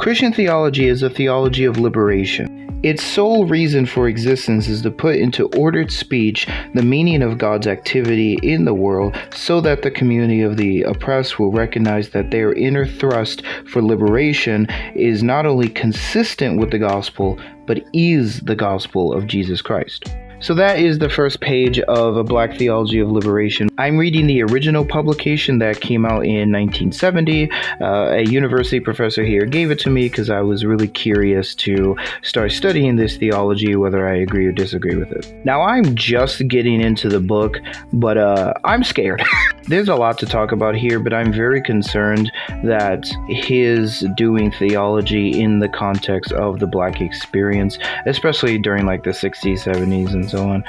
Christian theology is a theology of liberation. Its sole reason for existence is to put into ordered speech the meaning of God's activity in the world so that the community of the oppressed will recognize that their inner thrust for liberation is not only consistent with the gospel, but is the gospel of Jesus Christ. So that is the first page of A Black Theology of Liberation. I'm reading the original publication that came out in 1970. A university professor here gave it to me because I was really curious to start studying this theology, whether I agree or disagree with it. Now, I'm just getting into the book, but I'm scared. There's a lot to talk about here, but I'm very concerned that his doing theology in the context of the Black experience, especially during like the 60s, 70s, and so on,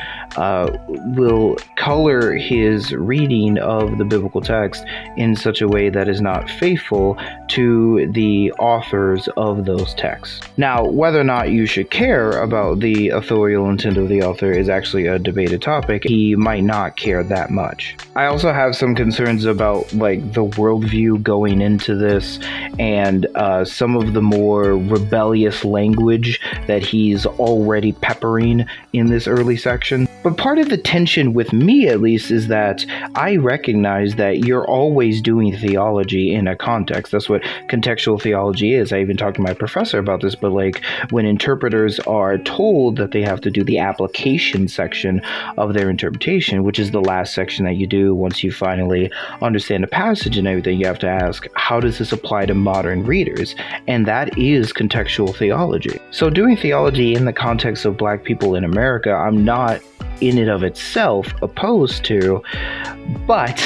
will color his reading of the biblical text in such a way that is not faithful to the authors of those texts. Now, whether or not you should care about the authorial intent of the author is actually a debated topic. He might not care that much. I also have some concerns about like the worldview going into this and some of the more rebellious language that he's already peppering in this early section. But part of the tension with me, at least, is that I recognize that you're always doing theology in a context. That's what contextual theology is. I even talked to my professor about this, but like when interpreters are told that they have to do the application section of their interpretation, which is the last section that you do once you finally understand the passage and everything, you have to ask, how does this apply to modern readers? And that is contextual theology. So doing theology in the context of Black people in America, I'm not in and of itself opposed to, but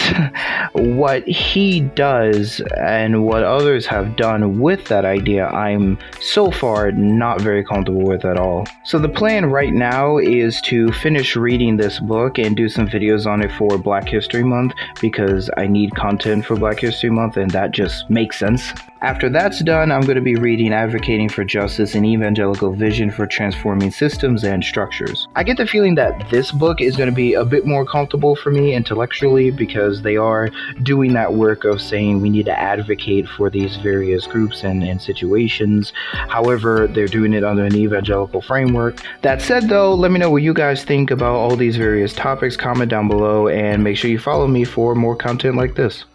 what he does and what others have done with that idea, I'm so far not very comfortable with at all. So the plan right now is to finish reading this book and do some videos on it for Black History Month, because I need content for Black History Month, and that just makes sense. After that's done, I'm going to be reading Advocating for Justice, an Evangelical Vision for Transforming Systems and Structures. I get the feeling that this book is going to be a bit more comfortable for me intellectually, because they are doing that work of saying we need to advocate for these various groups and situations. However, they're doing it under an evangelical framework. That said, though, let me know what you guys think about all these various topics. Comment down below and make sure you follow me for more content like this.